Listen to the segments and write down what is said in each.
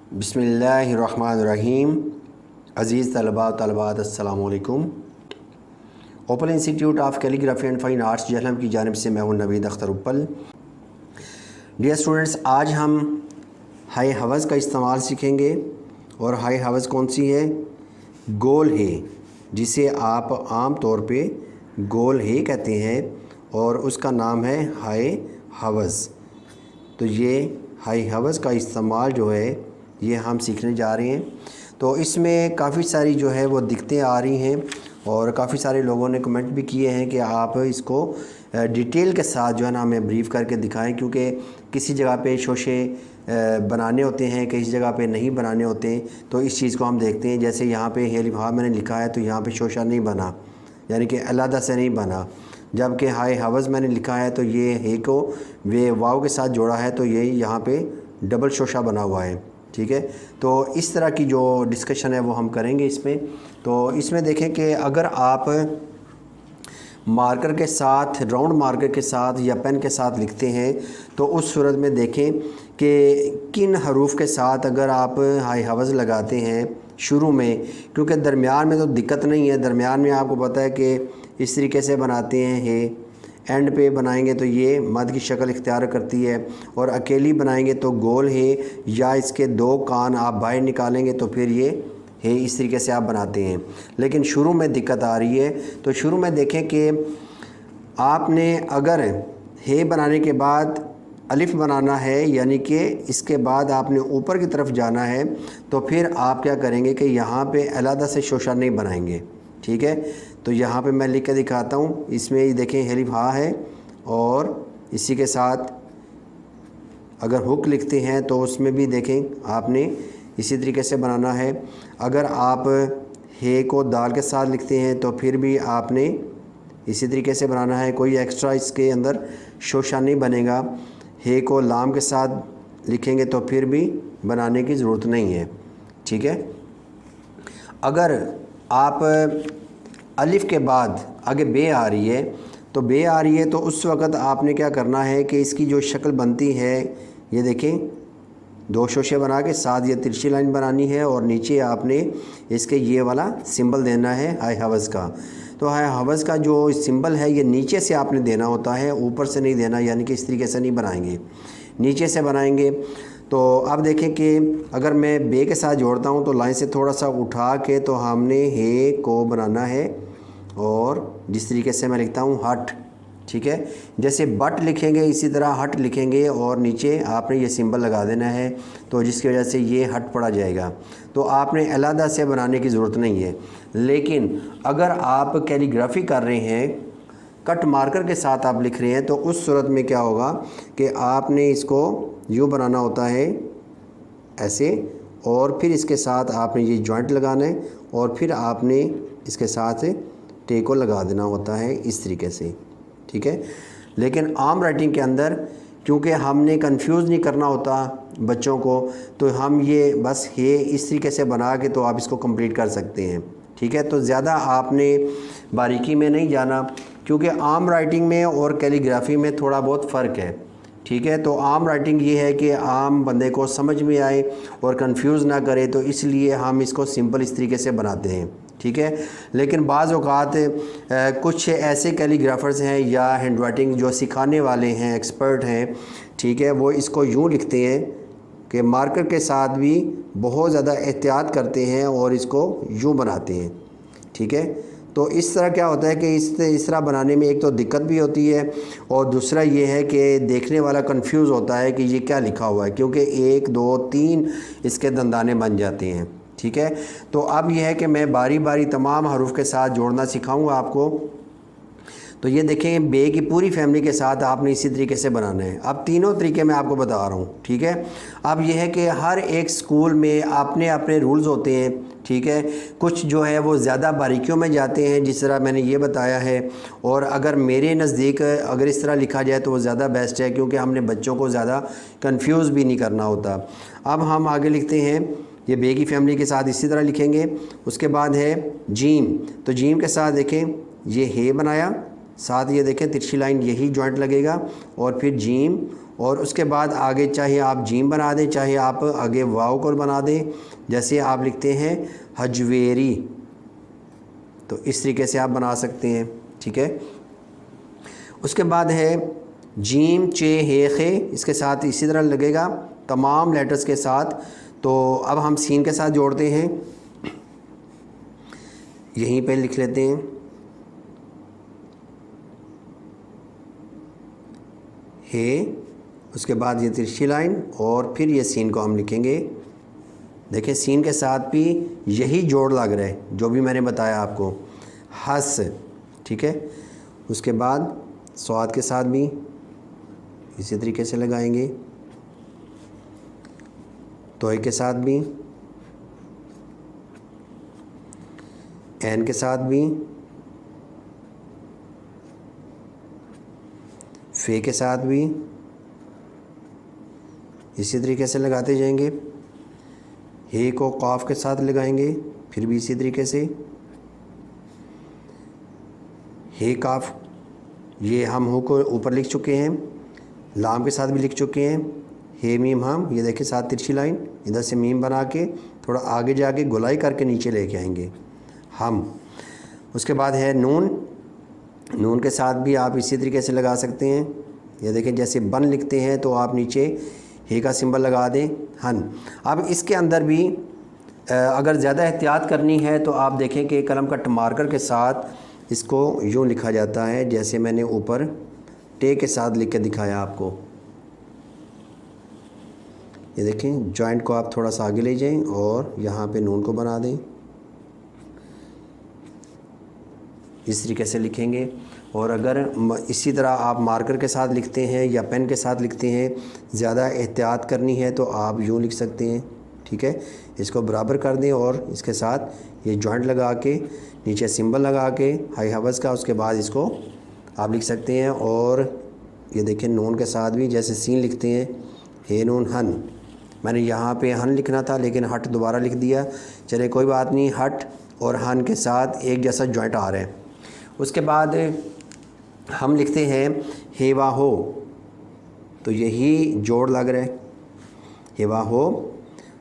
बिस्मिल्लाहिर्रहमानिर्रहीम। अज़ीज़ तलबा व तलबात अस्सलामु अलैकुम। Open institute of calligraphy and fine arts Jhelum की जानिब से मैं हूं नवीद अख्तर उपल। डियर स्टूडेंट्स, आज हम हाय हवज़ का इस्तेमाल सीखेंगे। और हाय हवज़ कौन सी है? गोल है, जिसे आप आम तौर पे गोल है कहते हैं और उसका नाम है हाय हवज़। तो ये हाय हवज़ का इस्तेमाल जो है ये हम सीखने जा रहे हैं। तो इसमें काफ़ी सारी जो है वो दिक्कतें आ रही हैं और काफ़ी सारे लोगों ने कमेंट भी किए हैं कि आप इसको डिटेल के साथ जो है ना हमें ब्रीफ़ करके दिखाएं, क्योंकि किसी जगह पे शोशे बनाने होते हैं, किसी जगह पे नहीं बनाने होते हैं। तो इस चीज़ को हम देखते हैं। जैसे यहाँ पे हे लिफा मैंने लिखा है तो यहाँ पे शोशा नहीं बना, यानी कि अलहदा से नहीं बना। जबकि हाय हवज़ मैंने लिखा है तो ये हे को वे वाव के साथ जोड़ा है तो ये यहाँ पे डबल शोशा बना हुआ है। ठीक है, तो इस तरह की जो डिस्कशन है वो हम करेंगे इसमें। तो इसमें देखें कि अगर आप मार्कर के साथ, राउंड मार्कर के साथ या पेन के साथ लिखते हैं तो उस सूरत में देखें कि किन हरूफ के साथ अगर आप हाय हवज़ लगाते हैं शुरू में, क्योंकि दरमियान में तो दिक्कत नहीं है। दरमियान में आपको पता है कि इस तरीके से बनाते हैं, हे एंड पे बनाएंगे तो ये मद की शक्ल इख्तियार करती है, और अकेली बनाएंगे तो गोल है, या इसके दो कान आप बाहर निकालेंगे तो फिर ये है। इस तरीके से आप बनाते हैं। लेकिन शुरू में दिक्कत आ रही है। तो शुरू में देखें कि आपने अगर है बनाने के बाद अलिफ बनाना है, यानी कि इसके बाद आपने ऊपर की तरफ जाना है, तो फिर आप क्या करेंगे कि यहाँ पे अलहदा से शोशा नहीं बनाएंगे। ठीक है, तो यहाँ पे मैं लिख के दिखाता हूँ। इसमें ये देखें हेलिफ हा है और इसी के साथ अगर हुक लिखते हैं तो उसमें भी देखें आपने इसी तरीके से बनाना है। अगर आप हे को दाल के साथ लिखते हैं तो फिर भी आपने इसी तरीके से बनाना है। कोई एक्स्ट्रा इसके अंदर शोशा नहीं बनेगा। हे को लाम के साथ लिखेंगे तो फिर भी बनाने की ज़रूरत नहीं है। ठीक है, अगर आप अलिफ के बाद आगे बे आ रही है तो बे आ रही है तो उस वक़्त आपने क्या करना है कि इसकी जो शक्ल बनती है, ये देखें दो शोशे बना के साथ ये तिरछी लाइन बनानी है और नीचे आपने इसके ये वाला सिंबल देना है हाय हवज़ का। तो हाय हवज़ का जो सिंबल है ये नीचे से आपने देना होता है, ऊपर से नहीं देना, यानी कि इस तरीके से नहीं बनाएंगे, नीचे से बनाएंगे। तो अब देखें कि अगर मैं बे के साथ जोड़ता हूँ तो लाइन से थोड़ा सा उठा के तो हमने हे को बनाना है, और जिस तरीके से मैं लिखता हूँ हट। ठीक है, जैसे बट लिखेंगे इसी तरह हट लिखेंगे और नीचे आपने ये सिंबल लगा देना है, तो जिसकी वजह से ये हट पड़ा जाएगा। तो आपने अलहदा से बनाने की ज़रूरत नहीं है। लेकिन अगर आप कैलीग्राफी कर रहे हैं, कट मार्कर के साथ आप लिख रहे हैं, तो उस सूरत में क्या होगा कि आपने इसको यूँ बनाना होता है ऐसे, और फिर इसके साथ आपने ये जॉइंट लगाना है और फिर आपने इसके साथ टे को लगा देना होता है इस तरीके से। ठीक है, लेकिन आम राइटिंग के अंदर क्योंकि हमने कंफ्यूज नहीं करना होता बच्चों को, तो हम ये बस हे इस तरीके से बना के तो आप इसको कंप्लीट कर सकते हैं। ठीक है, तो ज़्यादा आपने बारीकी में नहीं जाना, क्योंकि आम राइटिंग में और कैलीग्राफी में थोड़ा बहुत फ़र्क है। ठीक है, तो आम राइटिंग ये है कि आम बंदे को समझ में आए और कंफ्यूज ना करे, तो इसलिए हम इसको सिंपल इस तरीके से बनाते हैं। ठीक है, लेकिन बाज़ औक़ात कुछ ऐसे कैलीग्राफर्स हैं या हैंड राइटिंग जो सिखाने वाले हैं, एक्सपर्ट हैं, ठीक है, वो इसको यूँ लिखते हैं कि मार्कर के साथ भी बहुत ज़्यादा एहतियात करते हैं और इसको यूँ बनाते हैं। ठीक है, तो इस तरह क्या होता है कि इस तरह बनाने में एक तो दिक्कत भी होती है और दूसरा ये है कि देखने वाला कंफ्यूज होता है कि ये क्या लिखा हुआ है, क्योंकि 1 2 3 इसके दंदाने बन जाते हैं। ठीक है, तो अब यह है कि मैं बारी बारी तमाम हरूफ के साथ जोड़ना सिखाऊंगा आपको। तो ये देखें बे की पूरी फैमिली के साथ आपने इसी तरीके से बनाना है। अब तीनों तरीके मैं आपको बता रहा हूँ। ठीक है, अब यह है कि हर एक स्कूल में अपने अपने रूल्स होते हैं। ठीक है, कुछ जो है वो ज़्यादा बारीकियों में जाते हैं जिस तरह मैंने ये बताया है, और अगर मेरे नज़दीक अगर इस तरह लिखा जाए तो वो ज़्यादा बेस्ट है, क्योंकि हमने बच्चों को ज़्यादा कंफ्यूज भी नहीं करना होता। अब हम आगे लिखते हैं, ये बे की फैमिली के साथ इसी तरह लिखेंगे। उसके बाद है जीम, तो जीम के साथ देखें ये हे बनाया, साथ ये देखें तिरछी लाइन यही जॉइंट लगेगा, और फिर जीम, और उसके बाद आगे चाहे आप जीम बना दें, चाहे आप आगे वाव को बना दें। जैसे आप लिखते हैं हजवेरी, तो इस तरीके से आप बना सकते हैं, ठीक है। उसके बाद है जीम चे हे खे, इसके साथ इसी तरह लगेगा तमाम लेटर्स के साथ। तो अब हम सीन के साथ जोड़ते हैं, यहीं पे लिख लेते हैं हे, उसके बाद ये तिरछी लाइन, और फिर ये सीन को हम लिखेंगे। देखिए सीन के साथ भी यही जोड़ लग रहा है जो भी मैंने बताया आपको, हस, ठीक है। उसके बाद स्वाद के साथ भी इसी तरीके से लगाएंगे, तोय के साथ भी, एन के साथ भी, फे के साथ भी इसी तरीके से लगाते जाएंगे। हे को काफ के साथ लगाएंगे, फिर भी इसी तरीके से। हे काफ, ये हम हो को ऊपर लिख चुके हैं, लाम के साथ भी लिख चुके हैं। हे मीम हम, ये देखिए साथ तिरछी लाइन, इधर से मीम बना के थोड़ा आगे जाके गुलाई करके नीचे लेके आएंगे हम। उसके बाद है नून, नून के साथ भी आप इसी तरीके से लगा सकते हैं। ये देखें जैसे बन लिखते हैं तो आप नीचे हे का सिंबल लगा दें, हन। अब इसके अंदर भी अगर ज़्यादा एहतियात करनी है तो आप देखें कि कलम कट मार्कर के साथ इसको यूँ लिखा जाता है, जैसे मैंने ऊपर टे के साथ लिख के दिखाया आपको। ये देखें जॉइंट को आप थोड़ा सा आगे ले जाएं और यहाँ पे नून को बना दें, इस तरीके से लिखेंगे। और अगर इसी तरह आप मार्कर के साथ लिखते हैं या पेन के साथ लिखते हैं, ज़्यादा एहतियात करनी है तो आप यूँ लिख सकते हैं, ठीक है। इसको बराबर कर दें और इसके साथ ये जॉइंट लगा के नीचे सिंबल लगा के हाई हवस का, उसके बाद इसको आप लिख सकते हैं। और ये देखें नून के साथ भी जैसे सीन लिखते हैं, हे नून हन, मैंने यहाँ पे हन लिखना था लेकिन हट दोबारा लिख दिया, चले कोई बात नहीं। हट और हन के साथ एक जैसा जॉइंट आ रहा है। उसके बाद हम लिखते हैं हेवा हो, तो यही जोड़ लग रहा है, हेवा हो।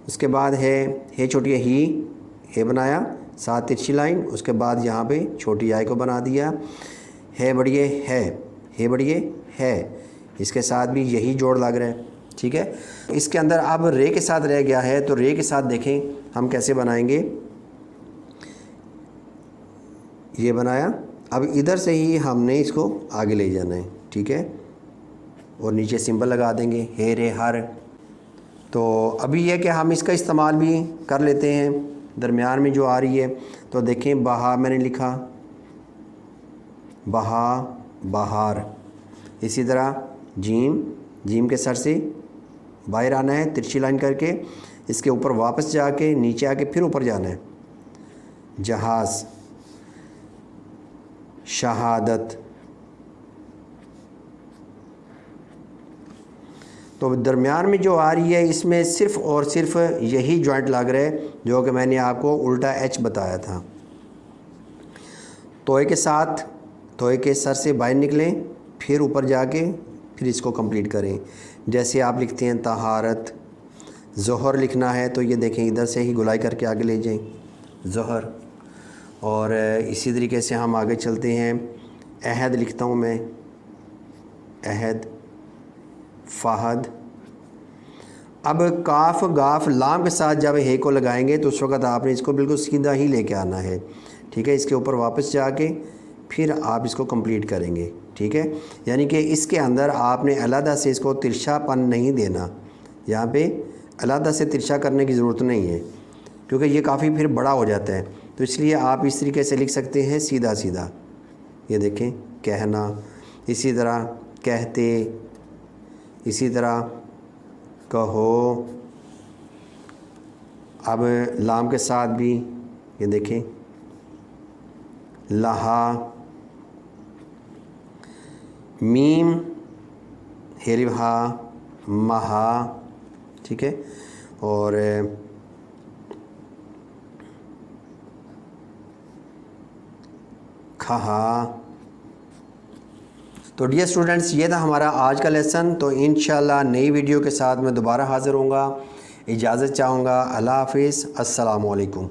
उसके बाद है हे छोटी ही, हे बनाया, साथ तिरछी लाइन, उसके बाद यहाँ पे छोटी आई को बना दिया। है बढ़िए है, हे बढ़िए है, इसके साथ भी यही जोड़ लग रहा है, ठीक है। इसके अंदर अब रे के साथ रह गया है, तो रे के साथ देखें हम कैसे बनाएंगे। ये बनाया, अब इधर से ही हमने इसको आगे ले जाना है, ठीक है। और नीचे सिंबल लगा देंगे हे रे हर। तो अभी यह कि हम इसका इस्तेमाल भी कर लेते हैं दरमियान में जो आ रही है। तो देखें बहा मैंने लिखा, बहा बहार। इसी तरह जीम, जीम के सर से बाहर आना है तिरछी लाइन करके, इसके ऊपर वापस जाके नीचे आके फिर ऊपर जाना है। जहाज़, शहादत। तो दरमियान में जो आ रही है इसमें सिर्फ़ और सिर्फ यही जॉइंट लग रहा है जो कि मैंने आपको उल्टा एच बताया था। तोय के साथ, तोय के सर से बाहर निकलें, फिर ऊपर जाके फिर इसको कंप्लीट करें। जैसे आप लिखते हैं तहारत, ज़ोहर लिखना है तो ये देखें इधर से ही गुलाई करके आगे ले जाएं, ज़ोहर। और इसी तरीके से हम आगे चलते हैं। अहद लिखता हूँ मैं, अहद, फ़हद। अब काफ गाफ लाम के साथ जब हे को लगाएंगे तो उस वक़्त आपने इसको बिल्कुल सीधा ही लेके आना है, ठीक है। इसके ऊपर वापस जाके फिर आप इसको कंप्लीट करेंगे, ठीक है। यानी कि इसके अंदर आपने अलहदा से इसको तिरछापन नहीं देना, यहाँ पे अलहदा से तिरछा करने की ज़रूरत नहीं है क्योंकि ये काफ़ी फिर बड़ा हो जाता है। तो इसलिए आप इस तरीके से लिख सकते हैं सीधा सीधा। ये देखें कहना, इसी तरह कहते, इसी तरह कहो। अब लाम के साथ भी ये देखें लहा, मीम हेरिहा महा, ठीक है। और खहा, तो डियर स्टूडेंट्स, ये था हमारा आज का लेसन। तो इंशाल्लाह नई वीडियो के साथ मैं दोबारा हाज़िर होऊंगा। इजाज़त चाहूँगा। अल्लाह हाफिज़। अस्सलामु अलैकुम।